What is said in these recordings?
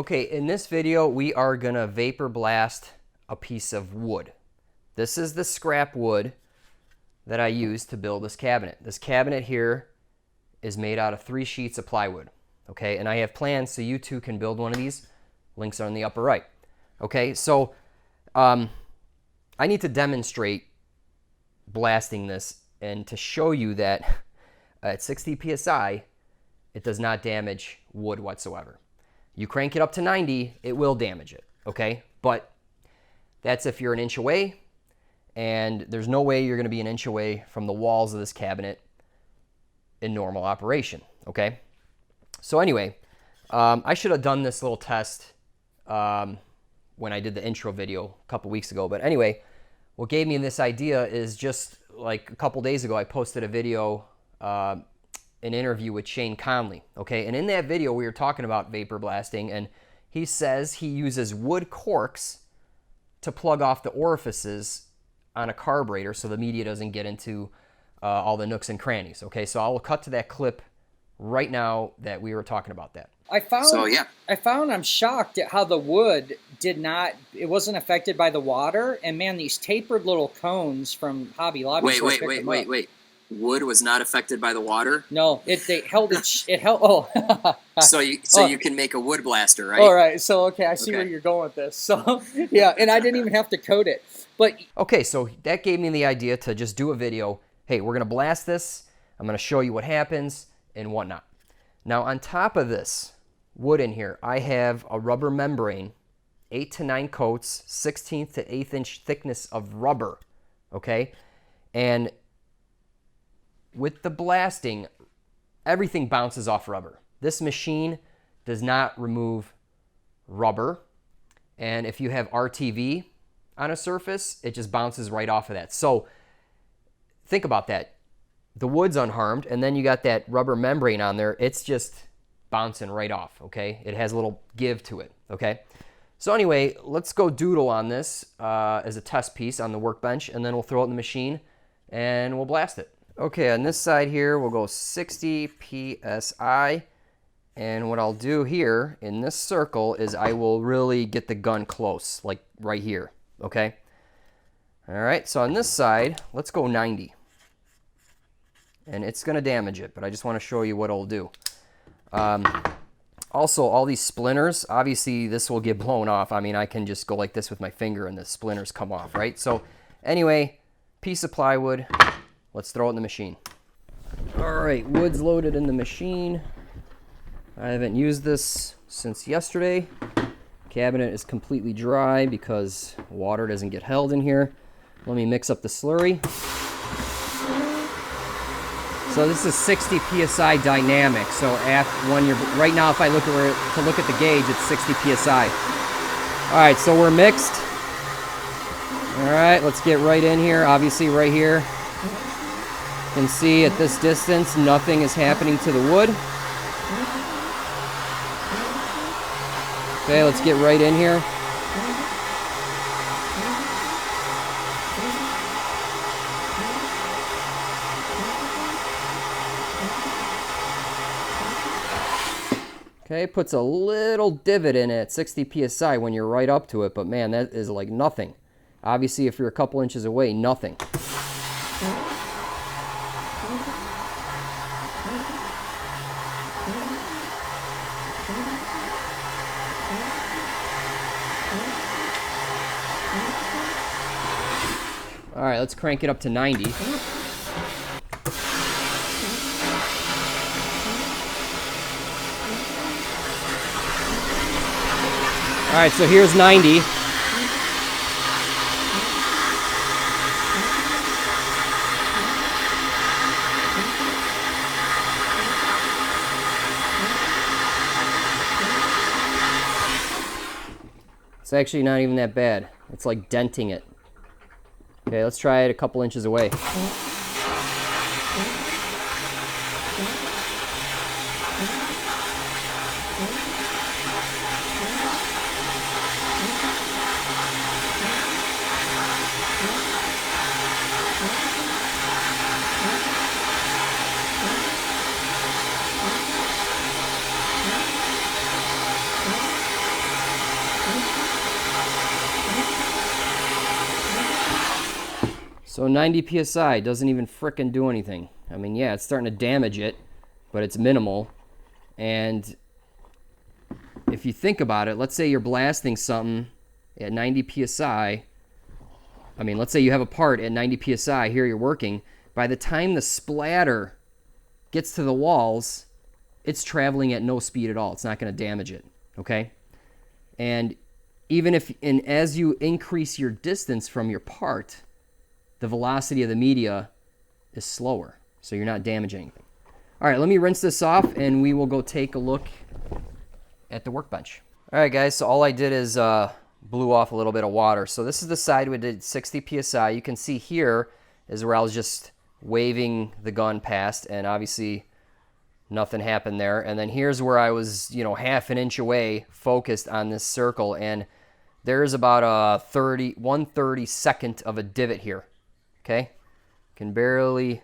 Okay, in this video, we are gonna vapor blast a piece of wood. This is the scrap wood that I used to build this cabinet. This cabinet here is made out of 3 sheets of plywood, okay? And I have plans so you too can build one of these. Links are on the upper right. Okay, so I need to demonstrate blasting this and to show you that at 60 PSI, it does not damage wood whatsoever. You crank it up to 90, it will damage it, okay? But that's if you're an inch away, and there's no way you're gonna be an inch away from the walls of this cabinet in normal operation, okay? So anyway, I should have done this little test when I did the intro video a couple weeks ago. But anyway, what gave me this idea is just like a couple days ago, I posted a video, an interview with Shane Conley, okay? And in that video, we were talking about vapor blasting, and he says he uses wood corks to plug off the orifices on a carburetor so the media doesn't get into all the nooks and crannies, okay? So I will cut to that clip right now that we were talking about that. I found I'm shocked at how the wood it wasn't affected by the water. And man, these tapered little cones from Hobby Lobby. Wait. Wood was not affected by the water? No, it held it held. Oh, so you can make a wood blaster, right? All right. So okay, I see where you're going with this. So yeah, and I didn't even have to coat it. But okay, so that gave me the idea to just do a video. Hey, we're gonna blast this. I'm gonna show you what happens and whatnot. Now on top of this wood in here, I have a rubber membrane, 8 to 9 coats, 16th to 1/8 inch thickness of rubber, okay? And with the blasting, everything bounces off rubber. This machine does not remove rubber. And if you have RTV on a surface, it just bounces right off of that. So think about that. The wood's unharmed, and then you got that rubber membrane on there. It's just bouncing right off, okay? It has a little give to it, okay? So anyway, let's go doodle on this as a test piece on the workbench, and then we'll throw it in the machine, and we'll blast it. Okay, on this side here, we'll go 60 PSI, and what I'll do here in this circle is I will really get the gun close, like right here, okay? All right, so on this side, let's go 90. And it's gonna damage it, but I just wanna show you what it'll do. Also, all these splinters, obviously this will get blown off. I mean, I can just go like this with my finger and the splinters come off, right? So anyway, piece of plywood, let's throw it in the machine. All right, wood's loaded in the machine. I haven't used this since yesterday. Cabinet is completely dry because water doesn't get held in here. Let me mix up the slurry. So this is 60 PSI dynamic. So right now, if I look at the gauge, it's 60 PSI. All right, so we're mixed. All right, let's get right in here. Obviously right here, you can see at this distance, nothing is happening to the wood. Okay, let's get right in here. Okay, puts a little divot in it at 60 PSI when you're right up to it, but man, that is like nothing. Obviously, if you're a couple inches away, nothing. All right, let's crank it up to 90. All right, so here's 90. It's actually not even that bad. It's like denting it. Okay, let's try it a couple inches away. So 90 psi doesn't even frickin' do anything. I mean, yeah, it's starting to damage it, but it's minimal. And if you think about it, let's say you're blasting something at 90 psi. I mean, let's say you have a part at 90 psi, here you're working. By the time the splatter gets to the walls, it's traveling at no speed at all. It's not going to damage it, okay? And even if, and as you increase your distance from your part, the velocity of the media is slower, so you're not damaging anything. All right, let me rinse this off, and we will go take a look at the workbench. All right, guys, so all I did is blew off a little bit of water. So this is the side we did 60 psi. You can see here is where I was just waving the gun past, and obviously nothing happened there. And then here's where I was, you know, half an inch away, focused on this circle, and there's about a 1/32 of a divot here. Okay, can barely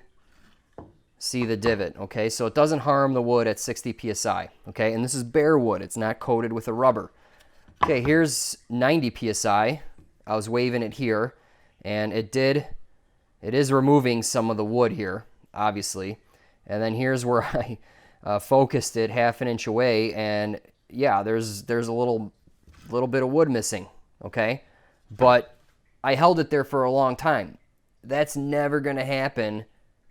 see the divot. Okay, so it doesn't harm the wood at 60 psi. Okay, and this is bare wood, it's not coated with a rubber. Okay, here's 90 psi. I was waving it here, and it is removing some of the wood here, obviously. And then here's where I focused it half an inch away, and yeah, there's a little bit of wood missing. Okay, but I held it there for a long time. That's never going to happen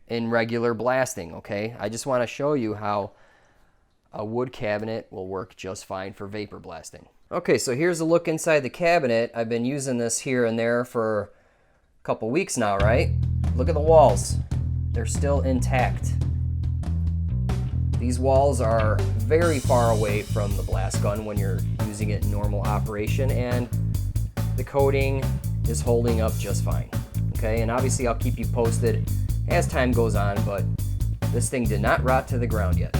in regular blasting. Okay, I just want to show you how a wood cabinet will work just fine for vapor blasting. Okay, so here's a look inside the cabinet. I've been using this here and there for a couple weeks now, right? Look at the walls. They're still intact. These walls are very far away from the blast gun when you're using it in normal operation, and the coating is holding up just fine. Okay, and obviously I'll keep you posted as time goes on, but this thing did not rot to the ground yet.